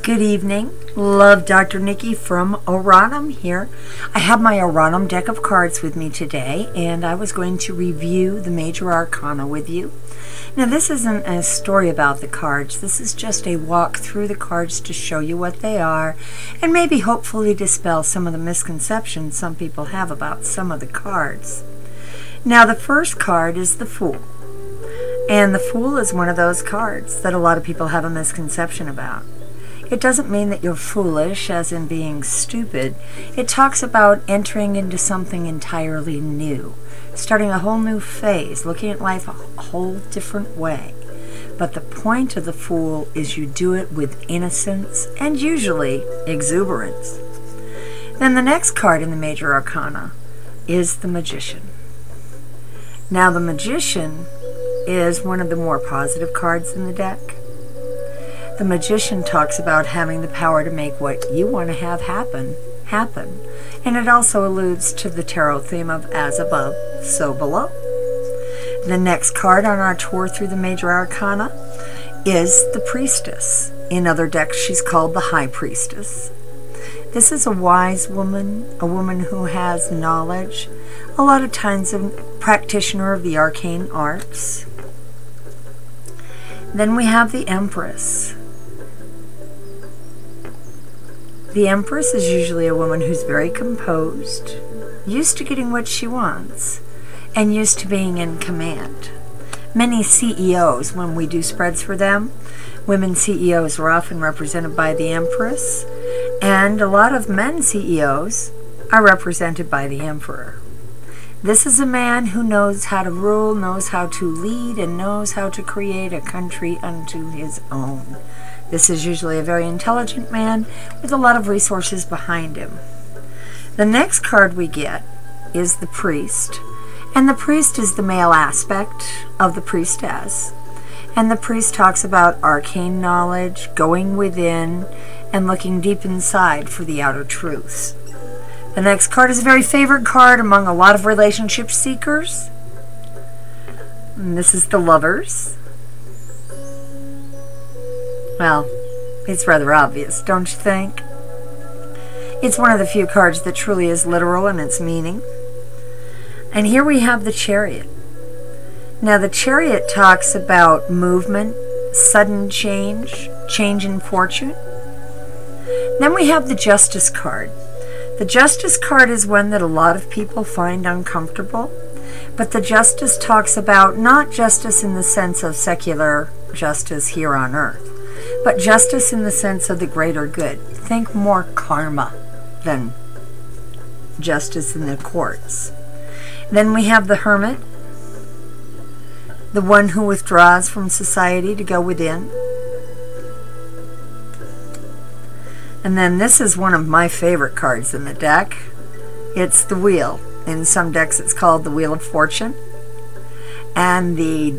Good evening. Love Dr. Nikki from ORANUM here. I have my ORANUM deck of cards with me today, and I was going to review the major arcana with you. Now, this isn't a story about the cards. This is just a walk through the cards to show you what they are and maybe hopefully dispel some of the misconceptions some people have about some of the cards. Now, the first card is the Fool. And the Fool is one of those cards that a lot of people have a misconception about. It doesn't mean that you're foolish, as in being stupid. It talks about entering into something entirely new, starting a whole new phase, looking at life a whole different way. But the point of the Fool is you do it with innocence and usually exuberance. Then the next card in the major arcana is the Magician. Now, the Magician is one of the more positive cards in the deck. The Magician talks about having the power to make what you want to have happen. And it also alludes to the tarot theme of as above, so below. The next card on our tour through the major arcana is the Priestess. In other decks, she's called the High Priestess. This is a wise woman, a woman who has knowledge, a lot of times a practitioner of the arcane arts. Then we have the Empress. The Empress is usually a woman who's very composed, used to getting what she wants, and used to being in command. Many CEOs, when we do spreads for them, women CEOs are often represented by the Empress, and a lot of men CEOs are represented by the Emperor. This is a man who knows how to rule, knows how to lead, and knows how to create a country unto his own. This is usually a very intelligent man with a lot of resources behind him. The next card we get is the Priest, and the Priest is the male aspect of the Priestess. And the Priest talks about arcane knowledge, going within, and looking deep inside for the outer truths. The next card is a very favorite card among a lot of relationship seekers. And this is the Lovers. Well, it's rather obvious, don't you think? It's one of the few cards that truly is literal in its meaning. And here we have the Chariot. Now, the Chariot talks about movement, sudden change, change in fortune. Then we have the Justice card. The Justice card is one that a lot of people find uncomfortable, but the Justice talks about not justice in the sense of secular justice here on earth, but justice in the sense of the greater good. Think more karma than justice in the courts. Then we have the Hermit, the one who withdraws from society to go within. And then this is one of my favorite cards in the deck. It's the Wheel. In some decks it's called the Wheel of Fortune. And the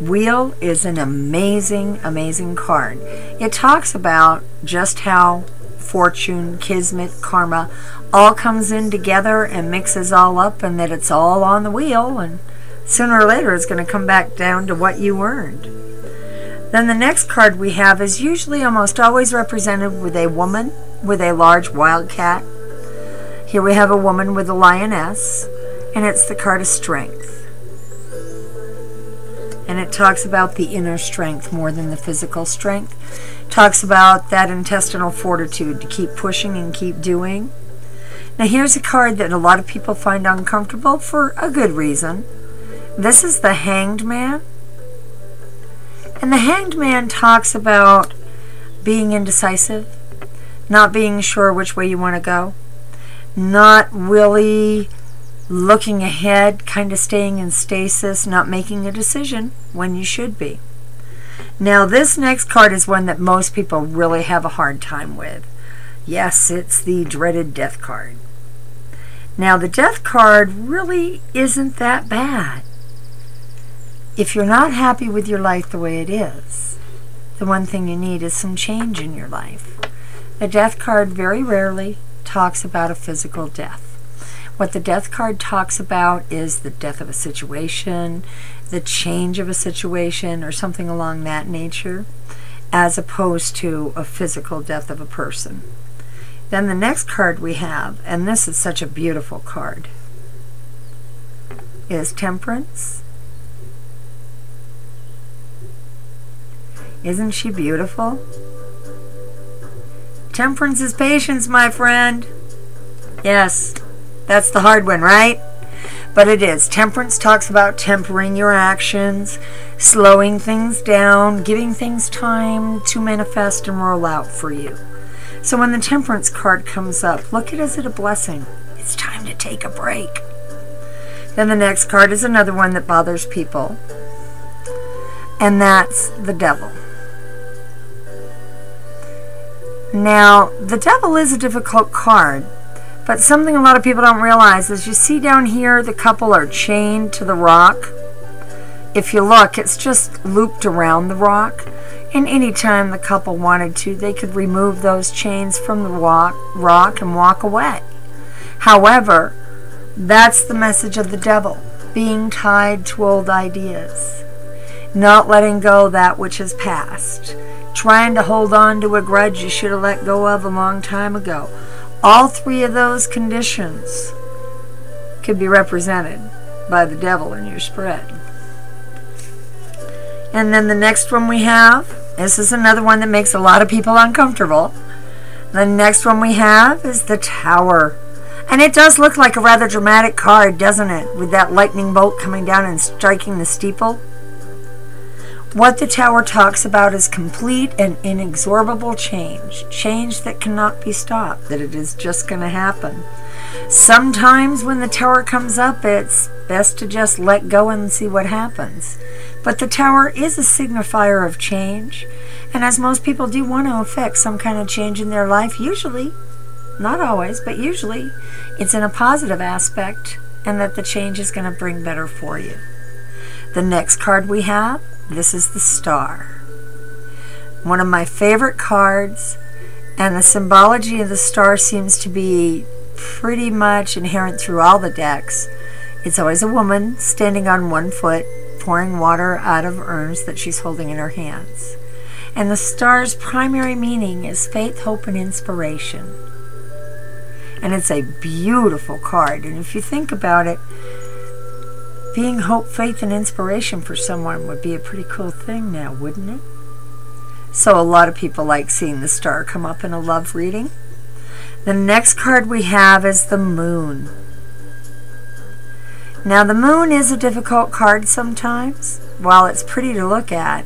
Wheel is an amazing, amazing card. It talks about just how fortune, kismet, karma all comes in together and mixes all up, and that it's all on the wheel, and sooner or later it's going to come back down to what you earned. Then the next card we have is usually almost always represented with a woman with a large wildcat. Here we have a woman with a lioness, and it's the card of Strength. And it talks about the inner strength more than the physical strength. It talks about that intestinal fortitude to keep pushing and keep doing. Now, here's a card that a lot of people find uncomfortable for a good reason. This is the Hanged Man. And the Hanged Man talks about being indecisive, not being sure which way you want to go, not really looking ahead, kind of staying in stasis, not making a decision when you should be. Now, this next card is one that most people really have a hard time with. Yes, it's the dreaded Death card. Now, the Death card really isn't that bad. If you're not happy with your life the way it is, the one thing you need is some change in your life. The Death card very rarely talks about a physical death. What the Death card talks about is the death of a situation, the change of a situation, or something along that nature. as opposed to a physical death of a person. Then the next card we have, and this is such a beautiful card, is Temperance. Isn't she beautiful? Temperance is patience, my friend. Yes, that's the hard one, right? But it is. Temperance talks about tempering your actions, slowing things down, giving things time to manifest and roll out for you. So when the Temperance card comes up, look at it as a blessing. It's time to take a break. Then the next card is another one that bothers people, and that's the Devil. Now, the Devil is a difficult card, but something a lot of people don't realize is you see down here the couple are chained to the rock. If you look, it's just looped around the rock, and anytime the couple wanted to, they could remove those chains from the rock and walk away. However, that's the message of the Devil, being tied to old ideas, not letting go that which is past, trying to hold on to a grudge you should have let go of a long time ago. All three of those conditions could be represented by the Devil in your spread. And then the next one we have, this is another one that makes a lot of people uncomfortable. The next one we have is the Tower. And it does look like a rather dramatic card, doesn't it? With that lightning bolt coming down and striking the steeple. What the Tower talks about is complete and inexorable change. Change that cannot be stopped, that it is just going to happen. Sometimes when the Tower comes up, it's best to just let go and see what happens. But the Tower is a signifier of change. And as most people do want to affect some kind of change in their life, usually, not always, but usually, it's in a positive aspect and that the change is going to bring better for you. The next card we have, this is the Star. One of my favorite cards, and the symbology of the star seems to be pretty much inherent through all the decks. It's always a woman standing on one foot, pouring water out of urns that she's holding in her hands. And the star's primary meaning is faith, hope, and inspiration. And it's a beautiful card. And if you think about it, being hope, faith, and inspiration for someone would be a pretty cool thing now, wouldn't it? So a lot of people like seeing the Star come up in a love reading. The next card we have is the Moon. Now the Moon is a difficult card sometimes. While it's pretty to look at,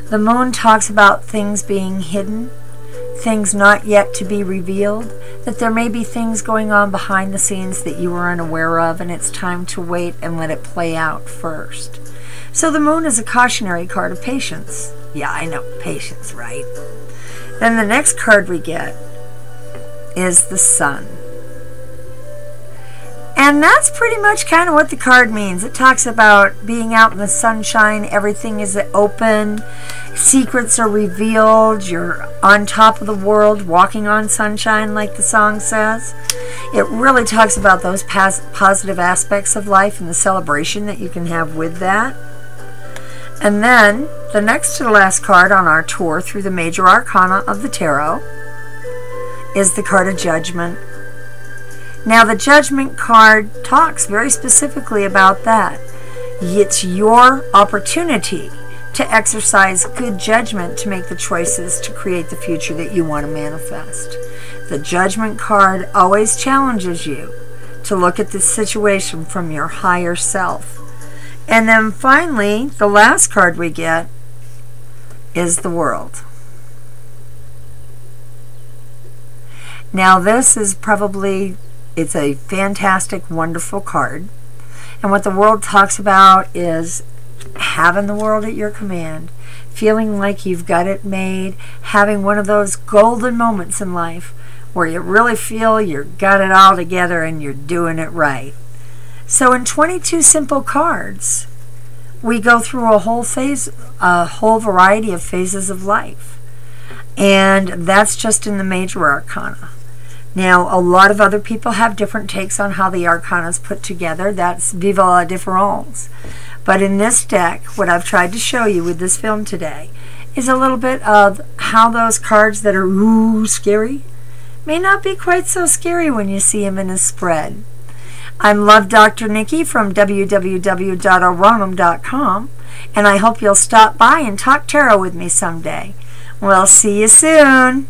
the Moon talks about things being hidden, things not yet to be revealed, that there may be things going on behind the scenes that you are unaware of, and it's time to wait and let it play out first. So the Moon is a cautionary card of patience. Yeah, I know, patience, right? Then the next card we get is the Sun. And that's pretty much kind of what the card means. It talks about being out in the sunshine, everything is open, secrets are revealed, you're on top of the world, walking on sunshine like the song says. It really talks about those positive aspects of life and the celebration that you can have with that. And then, the next to the last card on our tour through the major arcana of the tarot is the card of Judgment. Now the Judgment card talks very specifically about that. It's your opportunity to exercise good judgment to make the choices to create the future that you want to manifest. The Judgment card always challenges you to look at the situation from your higher self. And then finally, the last card we get is the World. Now this is probably, it's a fantastic, wonderful card. And what the World talks about is having the world at your command, feeling like you've got it made, having one of those golden moments in life where you really feel you've got it all together and you're doing it right. So in 22 simple cards, we go through a whole variety of phases of life. And that's just in the major arcana. Now, a lot of other people have different takes on how the arcana is put together. That's vive la différence. But in this deck, what I've tried to show you with this film today is a little bit of how those cards that are ooh scary may not be quite so scary when you see them in a spread. I'm Love Dr. Nikki from www.oranum.com, and I hope you'll stop by and talk tarot with me someday. We'll see you soon.